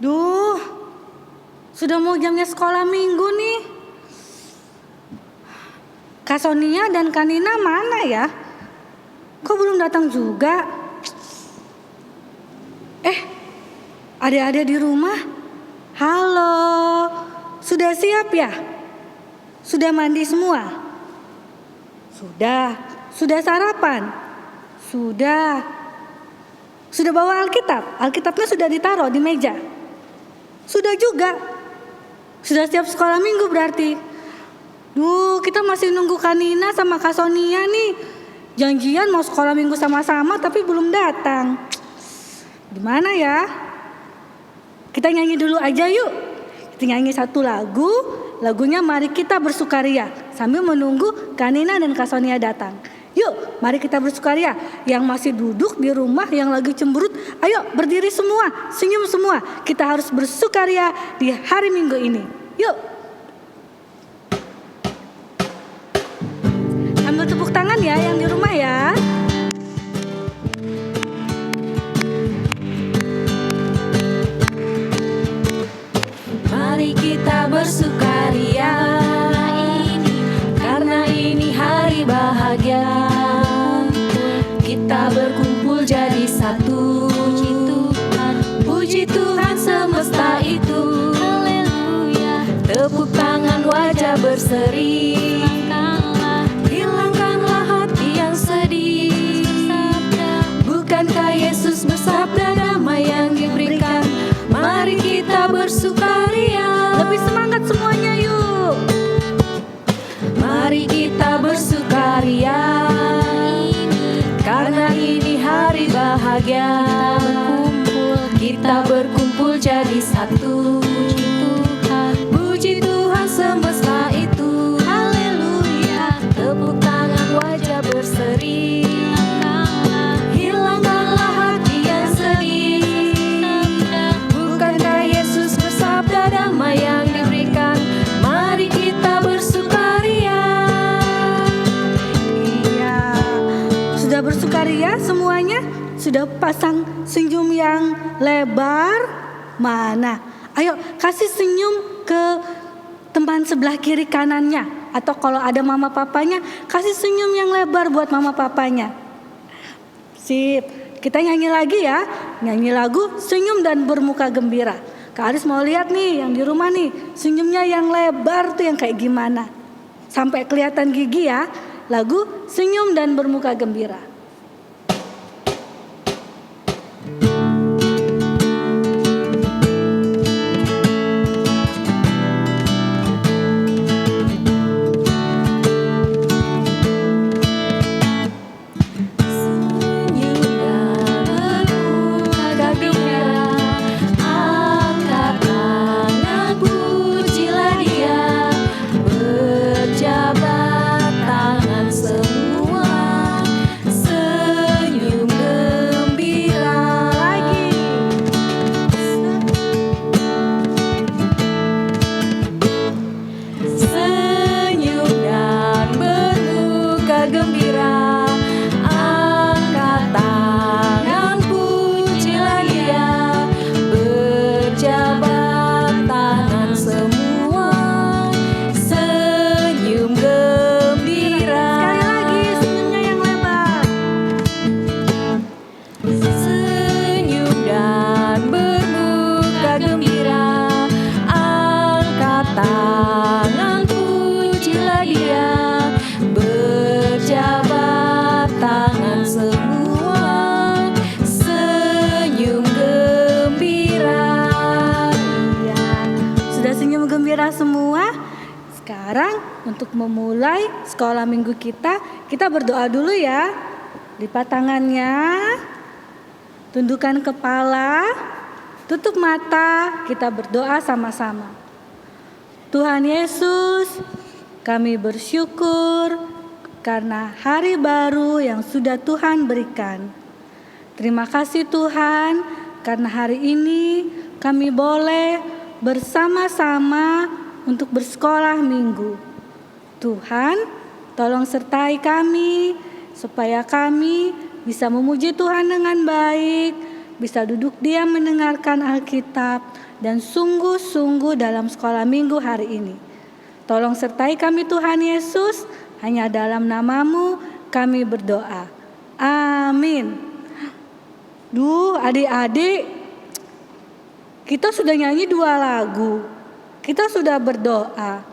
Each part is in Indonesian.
Duh, sudah mau jamnya sekolah minggu nih. Kak Sonia dan Kak Nina mana ya? Kok belum datang juga? Adik-adik di rumah? Halo, sudah siap ya? Sudah mandi semua? Sudah. Sudah sarapan? Sudah. Sudah bawa Alkitab? Alkitabnya sudah ditaruh di meja? Sudah juga. Sudah siap sekolah minggu berarti. Duh, kita masih nunggu Kak Nina sama Kak Sonia nih. Janjian mau sekolah minggu sama-sama tapi belum datang. Gimana ya? Kita nyanyi dulu aja yuk. Kita nyanyi satu lagu. Lagunya Mari Kita Bersukaria. Sambil menunggu Kak Nina dan Kak Sonia datang. Yuk, mari kita bersukaria. Yang masih duduk di rumah, yang lagi cemberut, ayo berdiri semua, senyum semua. Kita harus bersukaria di hari Minggu ini. Yuk. Ambil tepuk tangan ya yang di rumah ya. Mari kita bersukaria karena ini hari bahagia. Kita berkumpul jadi satu. Puji Tuhan semesta itu. Haleluya. Tepuk tangan wajah berseri. Hilangkanlah hati yang sedih. Bukankah Yesus bersabda damai yang diberikan? Mari kita bersukaria. Lebih semangat semuanya yuk. Mari kita bersukaria karena ini hari bahagia. Kita berkumpul jadi satu. Puji Tuhan semesta itu. Haleluya. Tepuk tangan wajah berseri. Hilangkanlah hati yang sedih. Bukankah Yesus bersabda damai yang diberikan? Mari kita bersukaria. Iya. Sudah bersukaria semuanya? Sudah pasang senyum yang lebar? Mana? Ayo kasih senyum ke teman sebelah kiri kanannya. Atau kalau ada mama papanya, kasih senyum yang lebar buat mama papanya. Sip, kita nyanyi lagi ya. Nyanyi lagu Senyum dan Bermuka Gembira. Kak Aris mau lihat nih yang di rumah nih, senyumnya yang lebar tuh yang kayak gimana. Sampai kelihatan gigi ya. Lagu Senyum dan Bermuka Gembira. Untuk memulai sekolah minggu kita berdoa dulu ya. Lipat tangannya, tundukkan kepala, tutup mata, kita berdoa sama-sama. Tuhan Yesus, kami bersyukur karena hari baru yang sudah Tuhan berikan. Terima kasih Tuhan, karena hari ini kami boleh bersama-sama untuk bersekolah minggu. Tuhan, tolong sertai kami supaya kami bisa memuji Tuhan dengan baik bisa duduk diam mendengarkan Alkitab dan sungguh-sungguh dalam sekolah minggu hari ini. Tolong sertai kami Tuhan Yesus, hanya dalam nama-Mu kami berdoa. Amin. Adik-adik, kita sudah nyanyi 2 lagu. Kita sudah berdoa.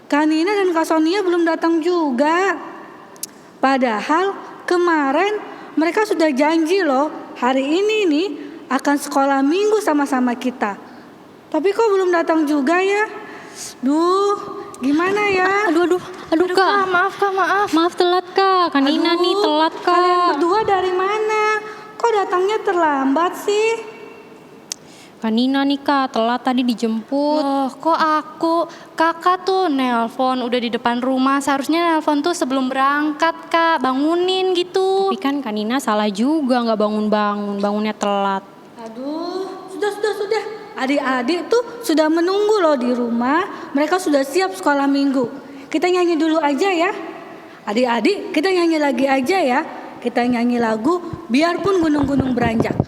Kanina dan Kak Sonia belum datang juga. Padahal kemarin mereka sudah janji loh, hari ini nih akan sekolah minggu sama-sama kita. Tapi kok belum datang juga ya? Gimana ya? Aduh Kak, maaf telat Kak. Kanina nih telat Kak. Kalian berdua dari mana? Kok datangnya terlambat sih? Kanina nih Kak, telat tadi dijemput. Loh, kok kakak tuh nelpon udah di depan rumah. Seharusnya nelpon tuh sebelum berangkat Kak, bangunin gitu. Tapi kan Kanina salah juga nggak bangunnya telat. Aduh, sudah. Adik-adik tuh sudah menunggu loh di rumah. Mereka sudah siap sekolah minggu. Kita nyanyi dulu aja ya. Adik-adik, kita nyanyi lagi aja ya. Kita nyanyi lagu Biarpun Gunung-gunung Beranjak.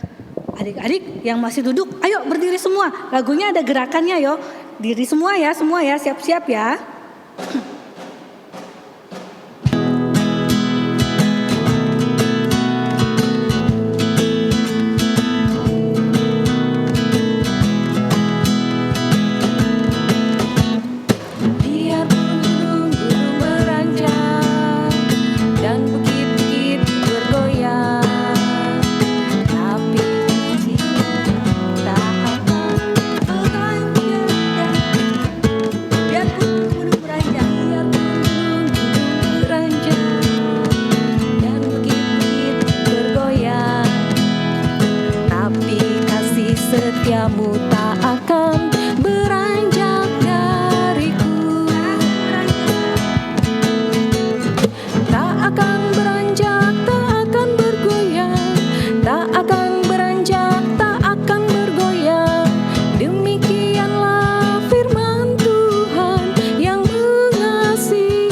Adik-adik yang masih duduk, ayo berdiri semua. Lagunya ada gerakannya yo. Diri semua ya, siap-siap ya. Setiamu tak akan beranjak dariku, tak akan beranjak, tak akan bergoyang, tak akan beranjak, tak akan bergoyang. Demikianlah firman Tuhan yang mengasihiku.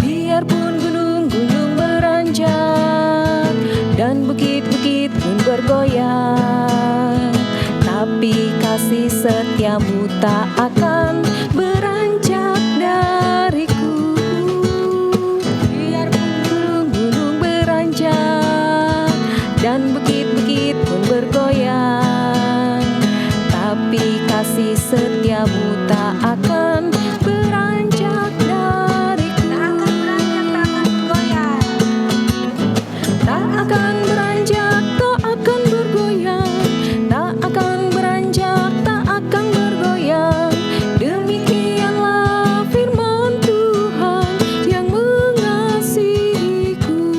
Biarpun gunung-gunung beranjak dan bukit-bukit pun bergoyang, tapi kasih setiamu tak akan beranjak dariku. Biarpun gunung-gunung beranjak dan bukit-bukit pun bergoyang, tapi kasih setiamu tak akan beranjak dariku. Tak akan beranjak, tak akan bergoyang, tak akan beranjak, tak akan bergoyang. Demikianlah firman Tuhan yang mengasihiku.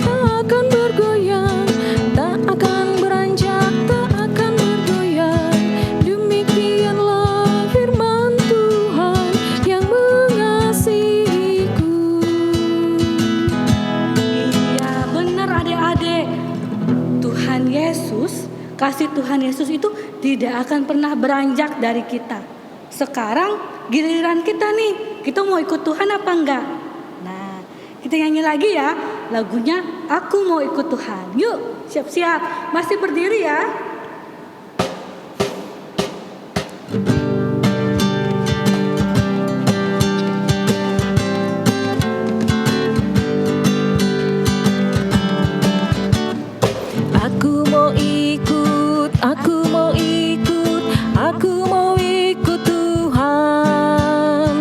Tak akan bergoyang, tak akan beranjak, tak akan bergoyang. Demikianlah firman Tuhan yang mengasihiku. Iya benar adik-adik. Tuhan Yesus, kasih Tuhan Yesus itu tidak akan pernah beranjak dari kita. Sekarang giliran kita nih, kita mau ikut Tuhan apa enggak? Nah, kita nyanyi lagi ya lagunya Aku Mau Ikut Tuhan. Yuk, siap-siap. Masih berdiri ya. Aku mau ikut, aku mau ikut, aku mau ikut Tuhan.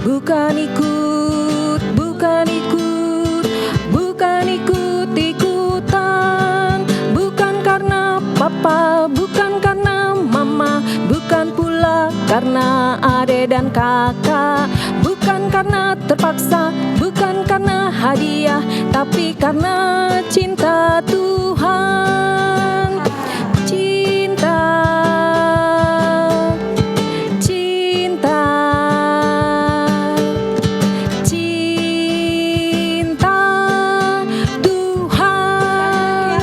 Bukan ikut, bukan ikut, bukan ikut-ikutan. Bukan karena papa, bukan karena mama, bukan pula karena adik dan kakak. Bukan karena terpaksa, bukan karena hadiah, tapi karena cinta Tuhan. Cinta, cinta, cinta Tuhan.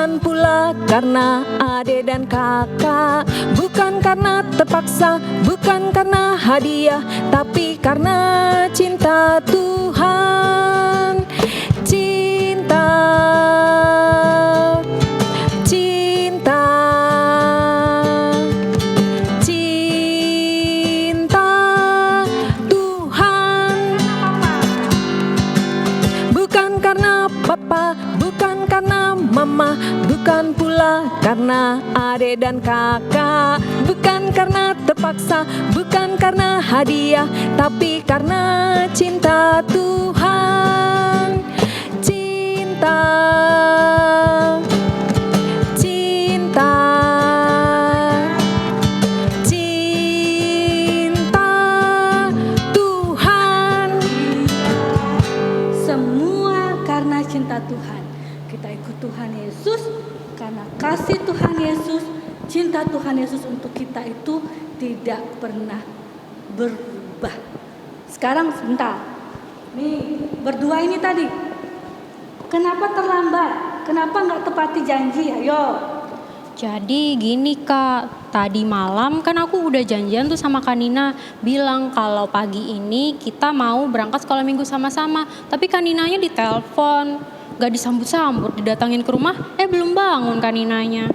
bukan pula karena adik dan kakak, bukan karena terpaksa, bukan karena hadiah, tapi karena cinta Tuhan. Cinta, cinta, cinta Tuhan. Bukan karena papa, bukan karena mama, bukan pula karena adik dan kakak, bukan karena terpaksa, bukan karena hadiah, tapi karena cinta Tuhan. Cinta, cinta, cinta Tuhan. Semua karena cinta Tuhan. Kita ikut Tuhan Yesus karena kasih Tuhan Yesus, cinta Tuhan Yesus untuk kita itu tidak pernah berubah. Sekarang sebentar. Nih, berdua ini tadi. Kenapa terlambat? Kenapa nggak tepati janji? Ayo. Jadi gini Kak, tadi malam kan aku udah janjian tuh sama Kak Nina, bilang kalau pagi ini kita mau berangkat sekolah minggu sama-sama. Tapi Kak Ninanya ditelepon, gak disambut-sambut, didatangin ke rumah, belum bangun Kak Ninanya.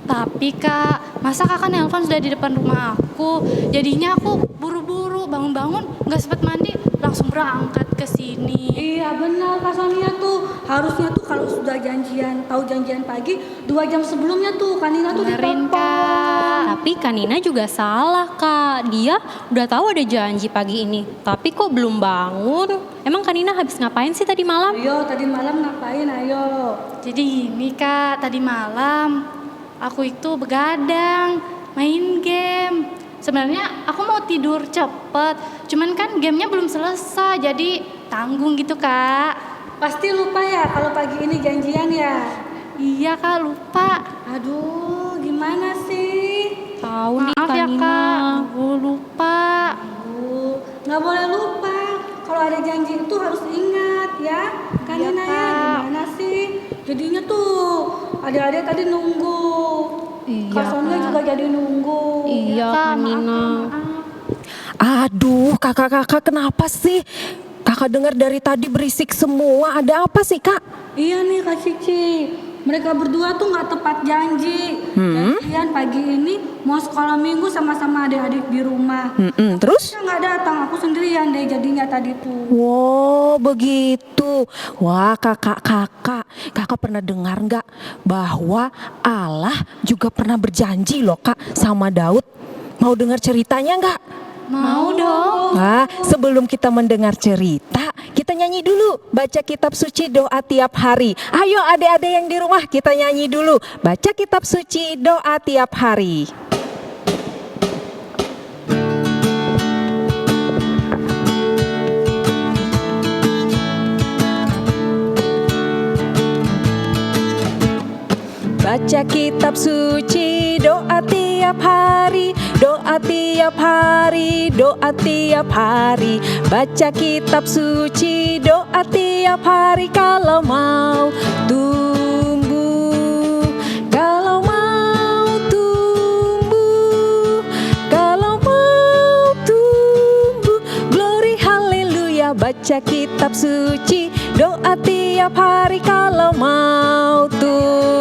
Tapi Kak, masa Kakak nelpon sudah di depan rumah aku? Jadinya aku buru-buru bangun-bangun, nggak sempat mandi, langsung berangkat ke sini. Iya benar Kak Sonia tuh. Harusnya tuh kalau sudah janjian, tahu janjian pagi, 2 jam sebelumnya tuh Kak Nina tuh Kemarin, ditelepon. Kak. Tapi Kak Nina juga salah Kak, dia udah tahu ada janji pagi ini, tapi kok belum bangun. Emang Kak Nina habis ngapain sih tadi malam? Ayo tadi malam ngapain? Ayo. Jadi gini Kak, tadi malam aku itu begadang, main game. Sebenarnya aku mau tidur cepet, cuman kan gamenya belum selesai, jadi tanggung gitu Kak. Pasti lupa ya kalau pagi ini janjian ya. Iya Kak, lupa. Aduh, gimana sih? Tahu nih Maaf Kak ya Nina. Kak, aku lupa. Aduh, nggak boleh lupa. Kalau ada janji itu harus ingat ya. Kan Iya, Nina ya, Kak. gimana sih? Jadinya tuh adik-adik tadi nunggu. Iya, Kak Sonia Kak. juga jadi nunggu. Iya Kak Nina. Aduh, kakak-kakak kenapa sih? Kakak dengar dari tadi berisik semua. Ada apa sih, Kak? Iya nih Kak Cici. Mereka berdua tuh nggak tepat janji. Janjian pagi ini mau sekolah minggu sama-sama adik-adik di rumah. Terus? Saya nggak datang, aku sendirian deh jadinya tadi tuh. Wow, begitu. Wah, kakak-kakak, kakak pernah dengar nggak bahwa Allah juga pernah berjanji loh, Kak, sama Daud. Mau dengar ceritanya nggak? Mau dong. Wah, sebelum kita mendengar cerita, kita nyanyi dulu. Baca kitab suci doa tiap hari. Ayo adik-adik yang di rumah, kita nyanyi dulu. Baca kitab suci doa tiap hari. Baca kitab suci doa tiap hari, doa tiap hari, doa tiap hari. Baca kitab suci doa tiap hari kalau mau tumbuh, kalau mau tumbuh, kalau mau tumbuh. Glory haleluya. Baca kitab suci doa tiap hari kalau mau tumbuh.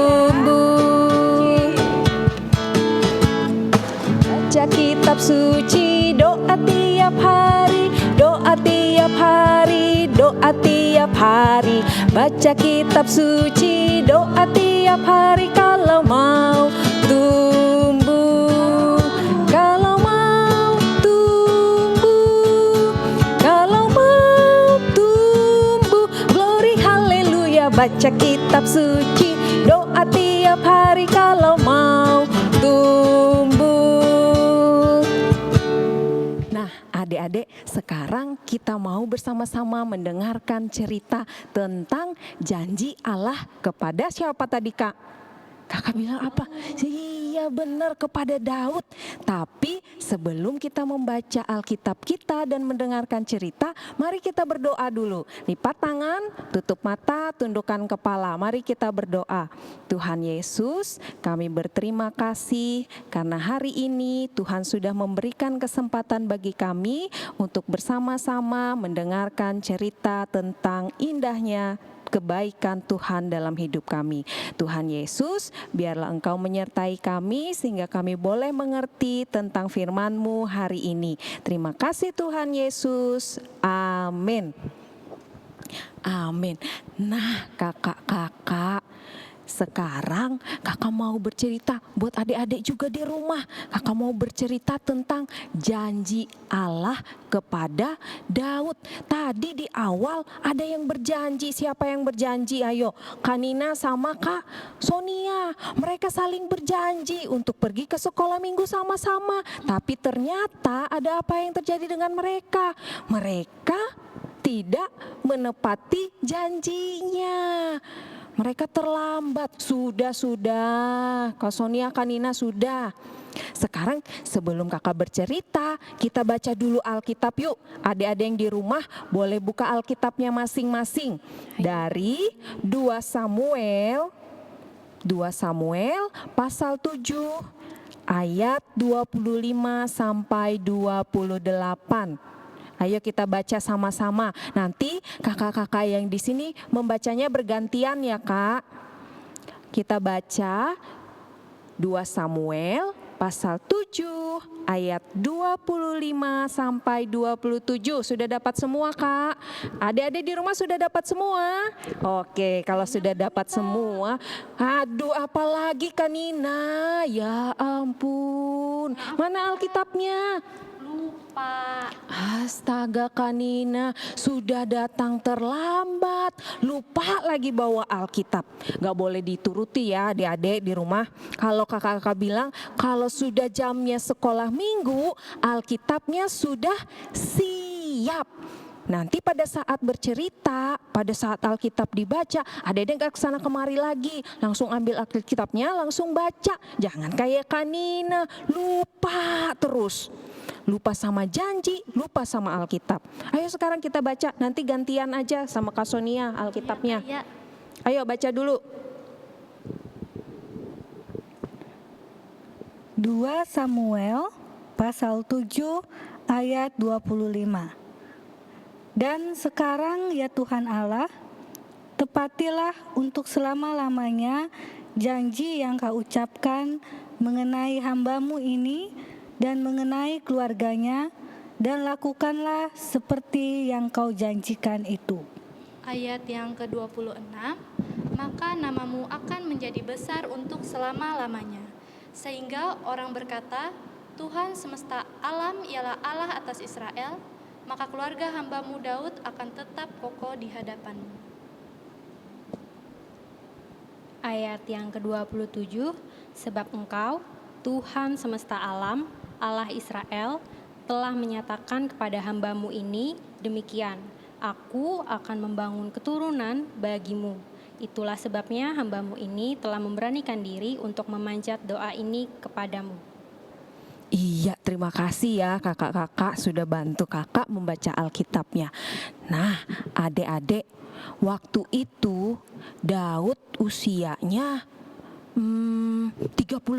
Baca kitab suci doa tiap hari, doa tiap hari, doa tiap hari. Baca kitab suci doa tiap hari kalau mau tumbuh, kalau mau tumbuh, kalau mau tumbuh. Glory haleluya. Baca kitab suci doa tiap hari kalau mau tumbuh. Nah, adik-adik, sekarang kita mau bersama-sama mendengarkan cerita tentang janji Allah kepada siapa tadi, Kak? Kakak bilang apa? Iya benar, kepada Daud. Tapi sebelum kita membaca Alkitab kita dan mendengarkan cerita, mari kita berdoa dulu. Lipat tangan, tutup mata, tundukkan kepala. Mari kita berdoa. Tuhan Yesus, kami berterima kasih karena hari ini Tuhan sudah memberikan kesempatan bagi kami untuk bersama-sama mendengarkan cerita tentang indahnya kebaikan Tuhan dalam hidup kami. Tuhan Yesus, biarlah Engkau menyertai kami sehingga kami boleh mengerti tentang firman-Mu hari ini. Terima kasih Tuhan Yesus. Amin. Amin. Nah, kakak-kakak, sekarang kakak mau bercerita buat adik-adik juga di rumah. Kakak mau bercerita tentang janji Allah kepada Daud. Tadi di awal ada yang berjanji. Siapa yang berjanji? Ayo, Kanina sama Kak Sonia. Mereka saling berjanji untuk pergi ke sekolah minggu sama-sama. Tapi ternyata ada apa yang terjadi dengan mereka? Mereka tidak menepati janjinya. Mereka terlambat. Sudah. Kak Sonia, Kanina sudah. Sekarang sebelum kakak bercerita, kita baca dulu Alkitab yuk. Adik-adik yang di rumah boleh buka Alkitabnya masing-masing. Dari 2 Samuel pasal 7 ayat 25 sampai 28. Ayo kita baca sama-sama. Nanti kakak-kakak yang di sini membacanya bergantian ya Kak. Kita baca 2 Samuel pasal 7 ayat 25 sampai 27. Sudah dapat semua Kak? Adik-adik di rumah sudah dapat semua? Oke, kalau sudah dapat semua, aduh apalagi Kanina? Ya ampun. Mana Alkitabnya? Lupa. Astaga Kanina, sudah datang terlambat. Lupa lagi bawa Alkitab. Gak boleh dituruti ya adik-adik di rumah. Kalau kakak-kakak bilang kalau sudah jamnya sekolah minggu, Alkitabnya sudah siap. Nanti pada saat bercerita, pada saat Alkitab dibaca, adik-adik gak kesana kemari lagi. Langsung ambil Alkitabnya, langsung baca. Jangan kayak Kanina, lupa terus. Lupa sama janji, lupa sama Alkitab. Ayo sekarang kita baca, nanti gantian aja sama Kak Sonia Alkitabnya. Iya. Ayo baca dulu. 2 Samuel pasal 7 ayat 25. Dan sekarang ya Tuhan Allah, tepatilah untuk selama-lamanya janji yang Kau ucapkan mengenai hamba-Mu ini dan mengenai keluarganya, dan lakukanlah seperti yang Kau janjikan itu. Ayat yang ke-26, maka namamu akan menjadi besar untuk selama-lamanya, sehingga orang berkata, Tuhan semesta alam ialah Allah atas Israel, maka keluarga hamba-Mu Daud akan tetap kokoh di hadapan-Mu. Ayat yang ke-27, sebab Engkau, Tuhan semesta alam, Allah Israel, telah menyatakan kepada hamba-Mu ini demikian, Aku akan membangun keturunan bagimu. Itulah sebabnya hamba-Mu ini telah memberanikan diri untuk memanjat doa ini kepadamu. Iya, terima kasih ya kakak-kakak sudah bantu kakak membaca Alkitabnya. Nah, adik-adik, waktu itu Daud usianya 30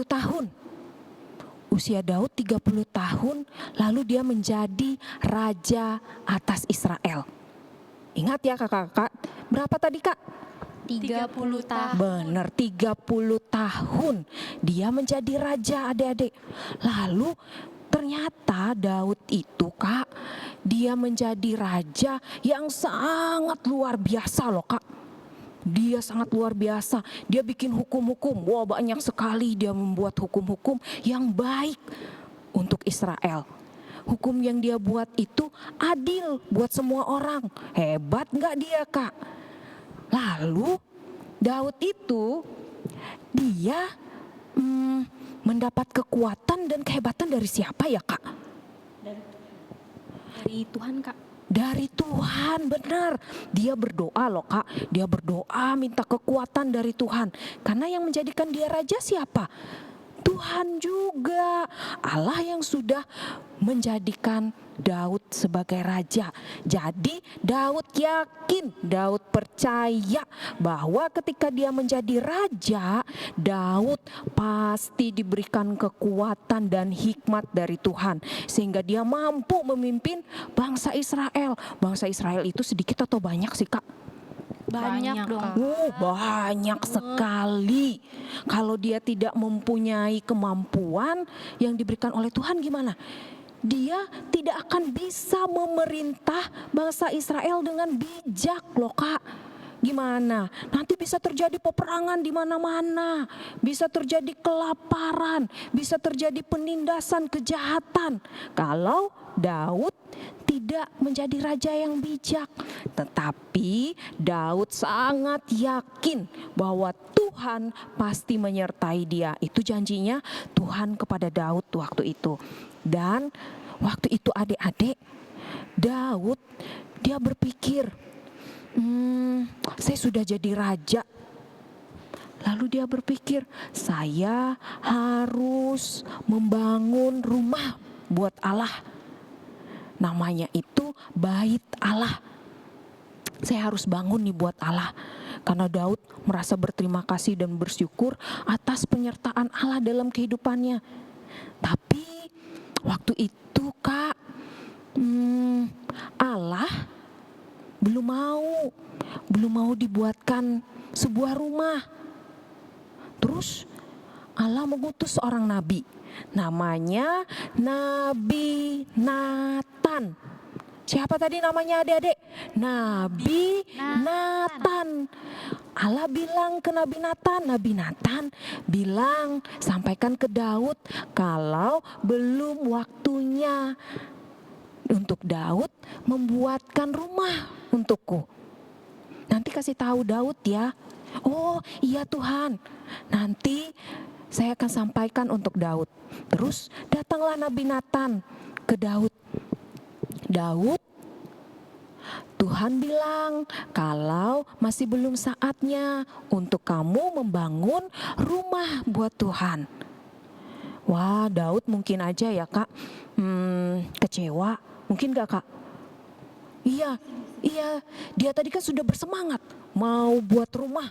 tahun. Usia Daud 30 tahun, lalu dia menjadi raja atas Israel. Ingat ya kakak-kakak, berapa tadi Kak? 30 tahun. Benar, 30 tahun dia menjadi raja adik-adik. Lalu ternyata Daud itu Kak, dia menjadi raja yang sangat luar biasa loh Kak. Dia sangat luar biasa. Dia bikin hukum-hukum. Wah, banyak sekali dia membuat hukum-hukum yang baik untuk Israel. Hukum yang dia buat itu adil buat semua orang. Hebat nggak dia Kak? Lalu Daud itu dia mendapat kekuatan dan kehebatan dari siapa ya Kak? Dari Tuhan Kak. Dari Tuhan, benar. Dia berdoa loh Kak. Dia berdoa minta kekuatan dari Tuhan. Karena yang menjadikan dia raja siapa? Tuhan juga, Allah yang sudah menjadikan Daud sebagai raja. Jadi Daud yakin, Daud percaya bahwa ketika dia menjadi raja, Daud pasti diberikan kekuatan dan hikmat dari Tuhan sehingga dia mampu memimpin bangsa Israel. Bangsa Israel itu sedikit atau banyak sih, Kak? Banyak dong. Kak. Banyak sekali. Kalau dia tidak mempunyai kemampuan yang diberikan oleh Tuhan, gimana? Dia tidak akan bisa memerintah bangsa Israel dengan bijak loh, Kak. Gimana? Nanti bisa terjadi peperangan di mana-mana, bisa terjadi kelaparan, bisa terjadi penindasan, kejahatan. Kalau Daud tidak menjadi raja yang bijak. Tetapi Daud sangat yakin bahwa Tuhan pasti menyertai dia. Itu janjinya Tuhan kepada Daud waktu itu. Dan waktu itu adik-adik, Daud dia berpikir, saya sudah jadi raja. Lalu dia berpikir, saya harus membangun rumah buat Allah. Namanya itu Bait Allah. Saya harus bangun nih buat Allah. Karena Daud merasa berterima kasih dan bersyukur atas penyertaan Allah dalam kehidupannya. Tapi waktu itu, Kak, Allah belum mau dibuatkan sebuah rumah. Terus Allah mengutus seorang nabi, namanya Nabi Natan. Siapa tadi namanya adik-adik? Nabi Natan. Allah bilang ke Nabi Natan bilang, sampaikan ke Daud kalau belum waktunya untuk Daud membuatkan rumah untukku. Nanti kasih tahu Daud ya. Oh iya Tuhan, nanti saya akan sampaikan untuk Daud. Terus datanglah Nabi Natan ke Daud. Daud, Tuhan bilang kalau masih belum saatnya untuk kamu membangun rumah buat Tuhan. Wah, Daud mungkin aja ya, Kak, kecewa. Mungkin gak, Kak? Iya, dia tadi kan sudah bersemangat mau buat rumah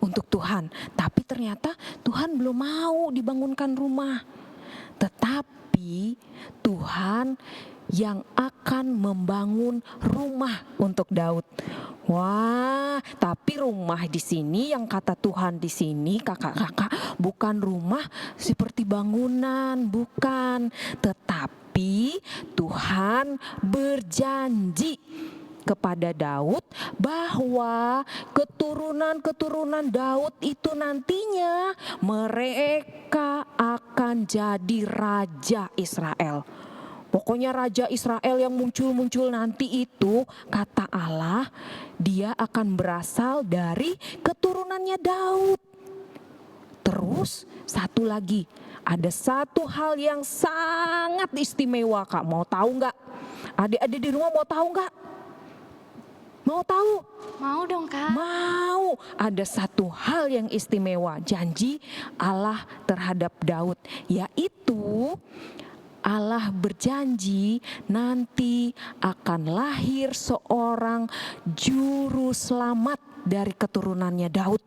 untuk Tuhan. Tapi ternyata Tuhan belum mau dibangunkan rumah. Tetapi Tuhan yang akan membangun rumah untuk Daud. Wah, tapi rumah di sini yang kata Tuhan di sini, kakak-kakak, bukan rumah seperti bangunan, bukan. Tetapi Tuhan berjanji kepada Daud bahwa keturunan Daud itu nantinya mereka akan jadi raja Israel. Pokoknya raja Israel yang muncul nanti itu, kata Allah, dia akan berasal dari keturunannya Daud. Terus satu lagi, ada satu hal yang sangat istimewa, Kak. Mau tahu nggak? Adik-adik di rumah mau tahu nggak? Mau tahu? Mau dong, Kak. Mau. Ada satu hal yang istimewa, janji Allah terhadap Daud, yaitu Allah berjanji nanti akan lahir seorang juru selamat dari keturunannya Daud.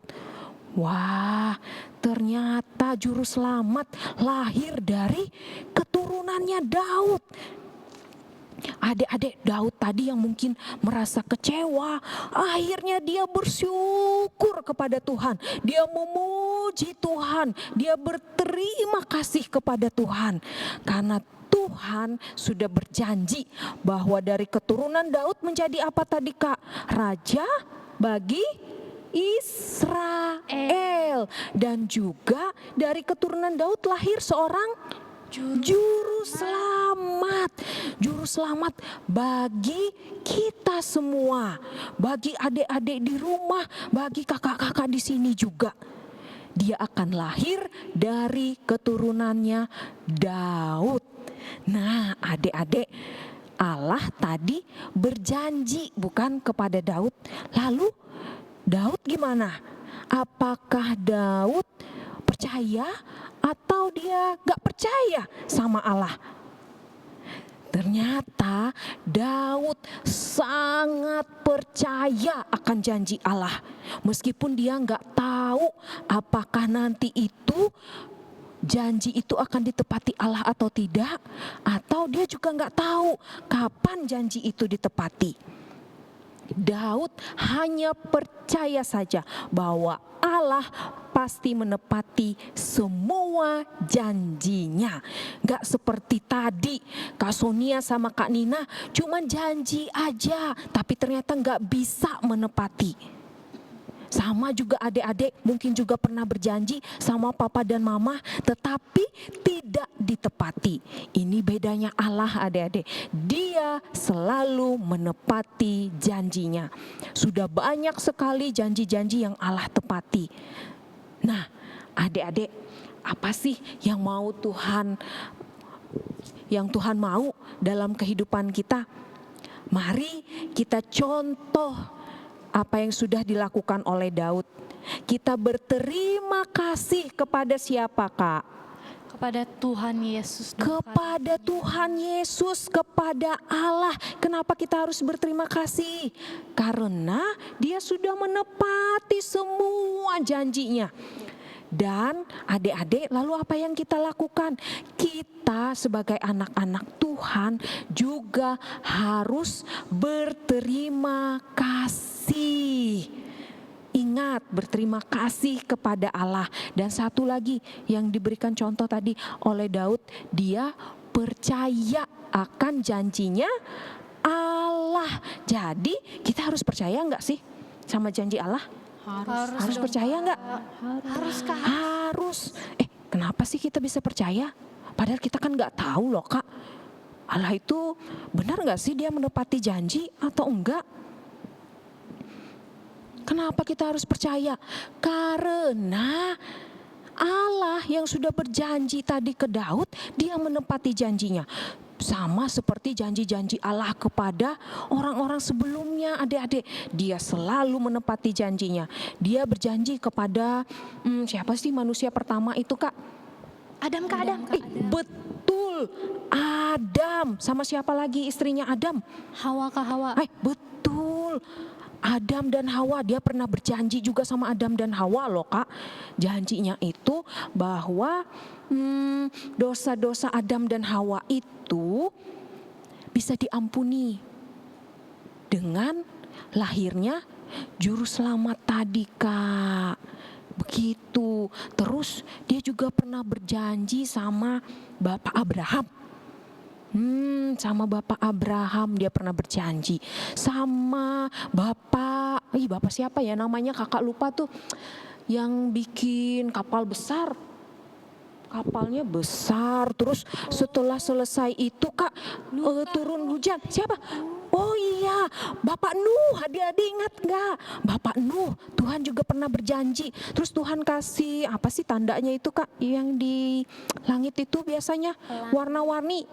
Wah, ternyata juru selamat lahir dari keturunannya Daud. Adik-adik, Daud tadi yang mungkin merasa kecewa, akhirnya dia bersyukur kepada Tuhan. Dia memuji Tuhan, dia berterima kasih kepada Tuhan. Karena Tuhan sudah berjanji bahwa dari keturunan Daud menjadi apa tadi, Kak? Raja bagi Israel. Dan juga dari keturunan Daud lahir seorang juru selamat bagi kita semua, bagi adik-adik di rumah, bagi kakak-kakak di sini juga. Dia akan lahir dari keturunannya Daud. Nah, adik-adik, Allah tadi berjanji bukan kepada Daud. Lalu Daud gimana? Apakah Daud percaya atau dia gak percaya sama Allah? Ternyata Daud sangat percaya akan janji Allah. Meskipun dia gak tahu apakah nanti itu janji itu akan ditepati Allah atau tidak. Atau dia juga gak tahu kapan janji itu ditepati. Daud hanya percaya saja bahwa Allah pasti menepati semua janjinya. Gak seperti tadi Kak Sonia sama Kak Nina cuma janji aja, tapi ternyata gak bisa menepati. Sama juga adik-adik mungkin juga pernah berjanji sama papa dan mama tetapi tidak ditepati. Ini bedanya Allah adik-adik. Dia selalu menepati janjinya. Sudah banyak sekali janji-janji yang Allah tepati. Nah adik-adik, apa sih yang Tuhan mau dalam kehidupan kita? Mari kita contoh apa yang sudah dilakukan oleh Daud. Kita berterima kasih kepada siapa, Kak? Kepada Tuhan Yesus. Kepada Tuhan Yesus, kepada Allah. Kenapa kita harus berterima kasih? Karena Dia sudah menepati semua janjinya. Dan adik-adik, lalu apa yang kita lakukan? Kita sebagai anak-anak Tuhan juga harus berterima kasih. Ingat, berterima kasih kepada Allah. Dan satu lagi yang diberikan contoh tadi oleh Daud, dia percaya akan janjinya Allah. Jadi kita harus percaya enggak sih sama janji Allah? Harus percaya enggak? Harus Kak. Harus. Kenapa sih kita bisa percaya? Padahal kita kan enggak tahu loh Kak. Allah itu benar enggak sih dia menepati janji atau enggak? Kenapa kita harus percaya? Karena Allah yang sudah berjanji tadi ke Daud, dia menepati janjinya. Sama seperti janji-janji Allah kepada orang-orang sebelumnya adik-adik. Dia selalu menepati janjinya. Dia berjanji kepada siapa sih manusia pertama itu Kak? Adam. Betul, Adam. Sama siapa lagi istrinya Adam? Hawa Kak Hawa. Betul, Adam dan Hawa. Dia pernah berjanji juga sama Adam dan Hawa loh Kak. Janjinya itu bahwa dosa-dosa Adam dan Hawa itu bisa diampuni dengan lahirnya juru selamat tadi Kak. Begitu. Terus dia juga pernah berjanji sama Bapak Abraham. Sama Bapak Abraham dia pernah berjanji. Sama Bapak siapa ya namanya, kakak lupa tuh, yang bikin kapal besar. Kapalnya besar, terus setelah selesai itu Kak turun hujan. Siapa? Oh iya, Bapak Nuh. Adik-adik ingat gak? Bapak Nuh, Tuhan juga pernah berjanji. Terus Tuhan kasih apa sih tandanya itu Kak? Yang di langit itu biasanya warna-warni.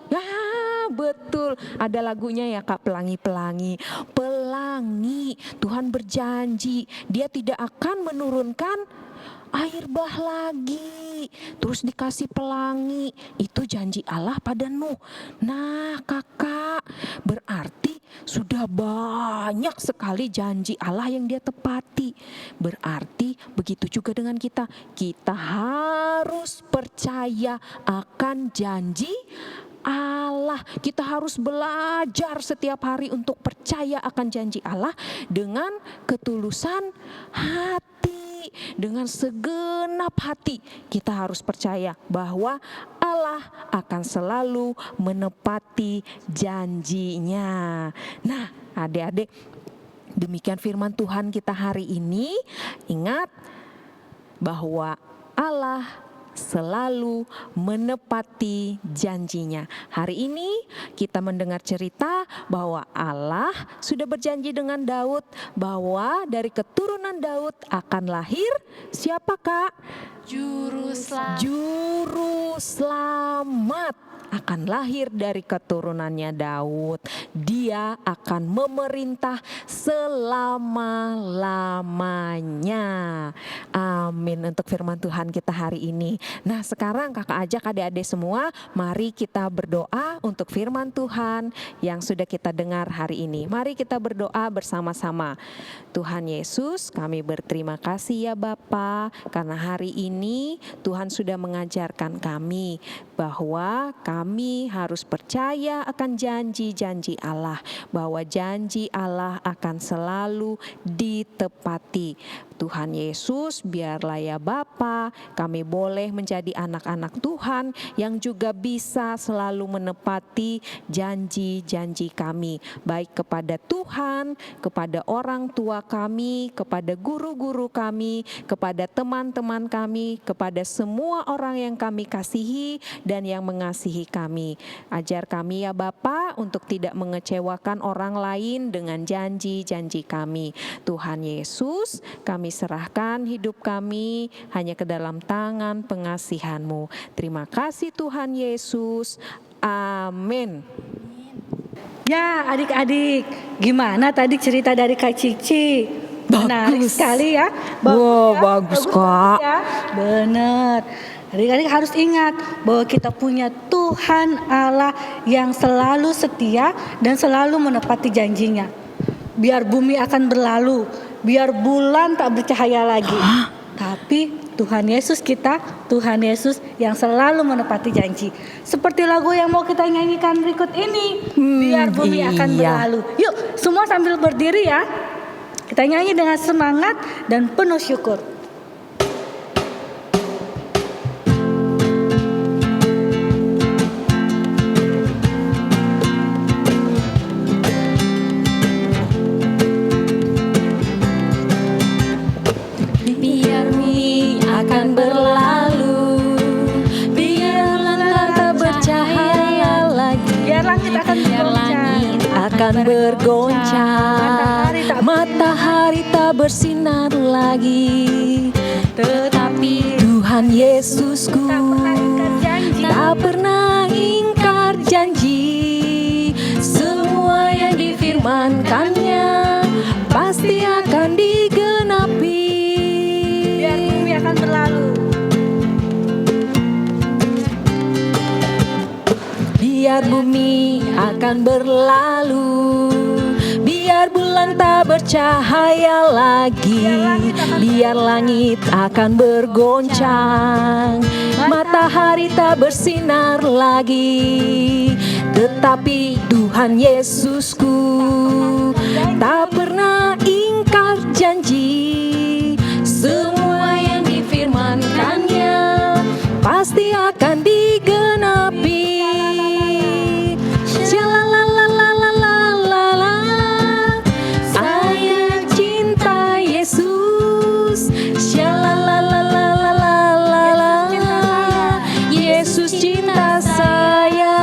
Betul, ada lagunya ya Kak, pelangi-pelangi. Pelangi, Tuhan berjanji Dia tidak akan menurunkan air bah lagi, terus dikasih pelangi. Itu janji Allah pada Nuh. Nah kakak, berarti sudah banyak sekali janji Allah yang Dia tepati. Berarti begitu juga dengan kita. Kita harus percaya akan janji Allah. Kita harus belajar setiap hari untuk percaya akan janji Allah dengan ketulusan hati. Dengan segenap hati kita harus percaya bahwa Allah akan selalu menepati janjinya. Nah adik-adik, demikian firman Tuhan kita hari ini. Ingat bahwa Allah selalu menepati janjinya. Hari ini kita mendengar cerita bahwa Allah sudah berjanji dengan Daud bahwa dari keturunan Daud akan lahir siapa Kak? Juru selamat. Juru selamat. akan lahir dari keturunannya Daud. Dia akan memerintah selama-lamanya. Amin untuk firman Tuhan kita hari ini. Nah, sekarang kakak ajak adik-adik semua, mari kita berdoa untuk firman Tuhan yang sudah kita dengar hari ini. Mari kita berdoa bersama-sama. Tuhan Yesus, kami berterima kasih ya Bapa, karena hari ini Tuhan sudah mengajarkan kami bahwa kami harus percaya akan janji-janji Allah, bahwa janji Allah akan selalu ditepati. Tuhan Yesus, biarlah ya Bapa, kami boleh menjadi anak-anak Tuhan yang juga bisa selalu menepati janji-janji kami, baik kepada Tuhan, kepada orang tua kami, kepada guru-guru kami, kepada teman-teman kami, kepada semua orang yang kami kasihi dan yang mengasihi kami. Ajar kami ya Bapa untuk tidak mengecewakan orang lain dengan janji-janji kami. Tuhan Yesus, kami serahkan hidup kami hanya ke dalam tangan pengasihan-Mu. Terima kasih Tuhan Yesus. Amin. Ya adik-adik, gimana tadi cerita dari Kak Cici? Menarik sekali ya. Bagus, Kak. Ya? Benar. Adik-adik harus ingat bahwa kita punya Tuhan Allah yang selalu setia dan selalu menepati janjinya. Biar bumi akan berlalu, biar bulan tak bercahaya lagi, tapi Tuhan Yesus kita, Tuhan Yesus yang selalu menepati janji. Seperti lagu yang mau kita nyanyikan berikut ini, biar bumi akan berlalu. Yuk semua sambil berdiri ya, kita nyanyi dengan semangat dan penuh syukur. Akan berlalu, biar langit tak bercahaya lagi, Biar langit akan bergoncang, matahari tak bersinar lagi. Tetapi Tuhan Yesusku tak pernah ingkar janji. Semua yang difirmankannya pasti akan digenapi. akan berlalu. Biar bumi akan berlalu, biar bulan tak bercahaya lagi, biar langit akan bergoncang, matahari tak bersinar lagi. Tetapi Tuhan Yesusku tak pernah ingkar janji. Semua yang difirmankannya pasti akan digenapi. Shalalalalalalalala, saya cinta Yesus. Shalalalalalalalala, Yesus cinta saya.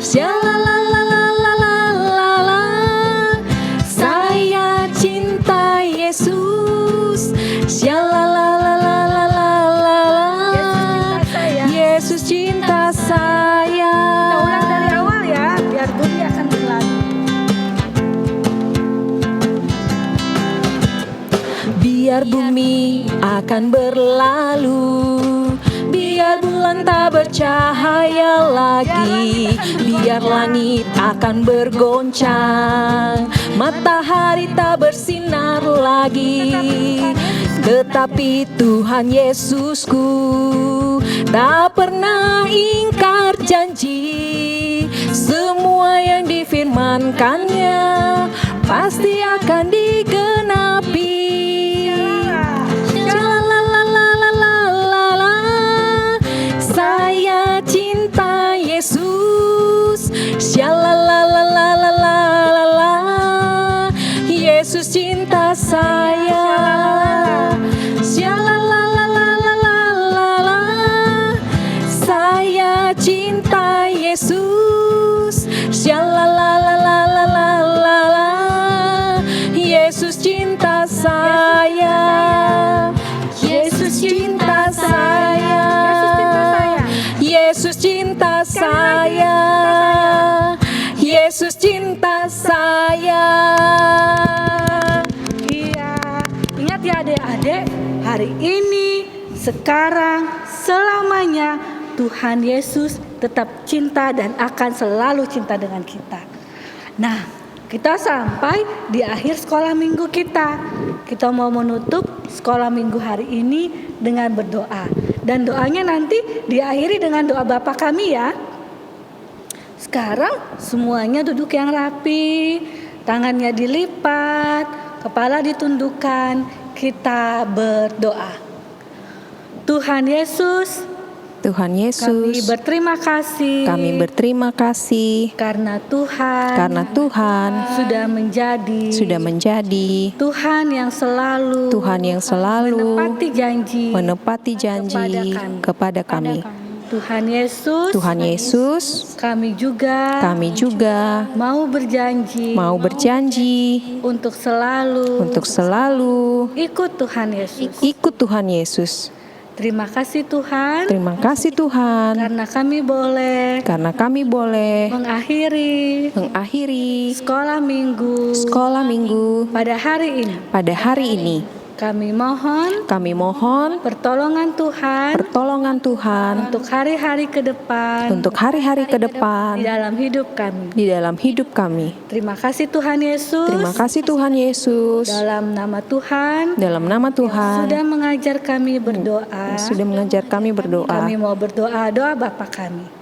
Shalalalalalalalala, saya cinta Yesus. Shalalalalalalalala, Yesus cinta saya. Kita ulang dari awal ya, biar bumi akan berlalu. Biar bumi akan berlalu, biar bulan tak bercahaya lagi, biar langit akan bergoncang, matahari tak bersinar lagi. Tetapi Tuhan Yesusku tak pernah ingkar janji. Semua yang difirmankannya pasti akan digenapi. Shalalalalalalalala, saya cinta Yesus. Shalalalalalalalala, Yesus cinta saya. Shalalalalalalalala, saya cinta Yesus. Shalalalalalalalala, Yesus cinta saya. cinta saya. Iya, ingat ya adik-adik, hari ini, sekarang, selamanya Tuhan Yesus tetap cinta dan akan selalu cinta dengan kita. Nah, kita sampai di akhir sekolah minggu kita. Kita mau menutup sekolah minggu hari ini dengan berdoa. Dan doanya nanti diakhiri dengan doa Bapa kami ya. Sekarang semuanya duduk yang rapi, tangannya dilipat, kepala ditundukkan, kita berdoa. Tuhan Yesus, Tuhan kami Yesus, berterima kasih kami berterima kasih karena Tuhan sudah menjadi Tuhan yang selalu menepati janji kepada kami. Tuhan Yesus, kami juga mau berjanji untuk selalu ikut Tuhan Yesus. Terima kasih Tuhan karena kami boleh mengakhiri sekolah minggu pada hari ini. Kami mohon pertolongan Tuhan untuk hari-hari ke depan di dalam hidup kami. Terima kasih Tuhan Yesus. Dalam nama Tuhan sudah mengajar kami berdoa. Kami mau berdoa doa Bapa kami.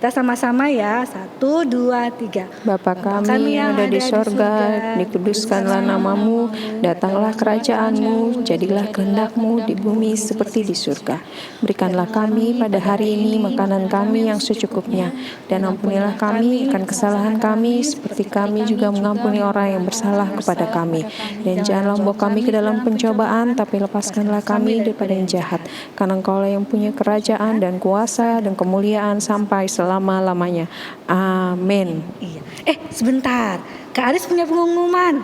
Kita sama-sama ya, 1, 2, 3. Bapa kami yang ada di sorga, dikuduskanlah namamu, datanglah kerajaanmu, jadilah kehendakmu di bumi seperti di surga. Berikanlah kami pada hari ini makanan kami yang secukupnya, dan ampunilah kami akan kesalahan kami, seperti kami juga mengampuni orang yang bersalah kepada kami. Dan janganlah membawa kami ke dalam pencobaan, tapi lepaskanlah kami daripada yang jahat. Karena Engkaulah yang punya kerajaan dan kuasa dan kemuliaan sampai selama-lamanya. Amin. Iya. Sebentar, Kak Aris punya pengumuman.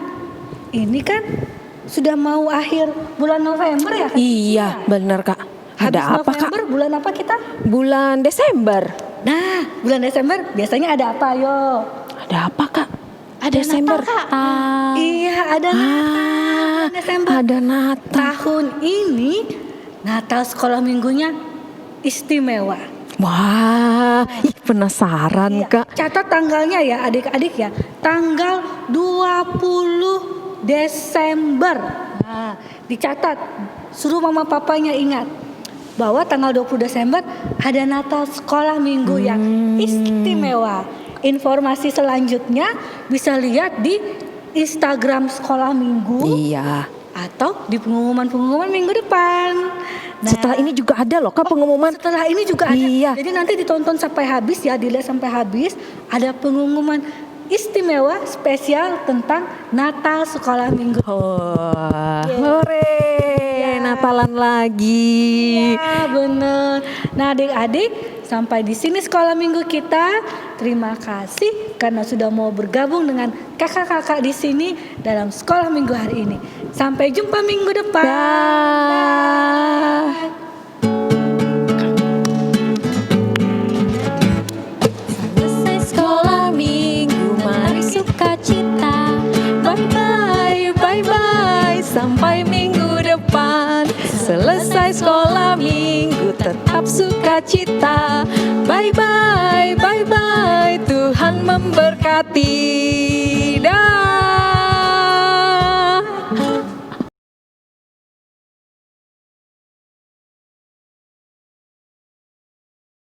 Ini kan sudah mau akhir bulan November ya Kak? Iya, benar Kak. Ada apa Kak? November bulan apa kita? Bulan Desember. Nah, bulan Desember biasanya ada apa yo? Ada apa Kak? Ada Desember. Natal, Kak. Iya, ada Natal. Desember. Ada Natal. Tahun ini Natal sekolah minggunya istimewa. Wah, penasaran Iya, Kak. catat tanggalnya ya adik-adik ya. Tanggal 20 Desember. Nah, dicatat. Suruh mama papanya ingat bahwa tanggal 20 Desember ada Natal sekolah minggu yang istimewa. Informasi selanjutnya bisa lihat di Instagram sekolah minggu. Iya. Atau di pengumuman-pengumuman minggu depan. Nah, Setelah ini juga ada loh Kak pengumuman. setelah ini juga ada. Iya. Jadi nanti ditonton sampai habis ya, dilihat sampai habis. Ada pengumuman istimewa spesial tentang Natal sekolah minggu. Hore, Natalan lagi. Ya bener. Nah adik-adik, sampai di sini sekolah minggu kita. Terima kasih karena sudah mau bergabung dengan kakak-kakak di sini dalam sekolah minggu hari ini. Sampai jumpa minggu depan. Dah. Selesai sekolah minggu, mari sukacita. Bye-bye, bye-bye, sampai minggu depan. Selesai sekolah minggu, tetap sukacita. Bye-bye, bye-bye, Tuhan memberkati.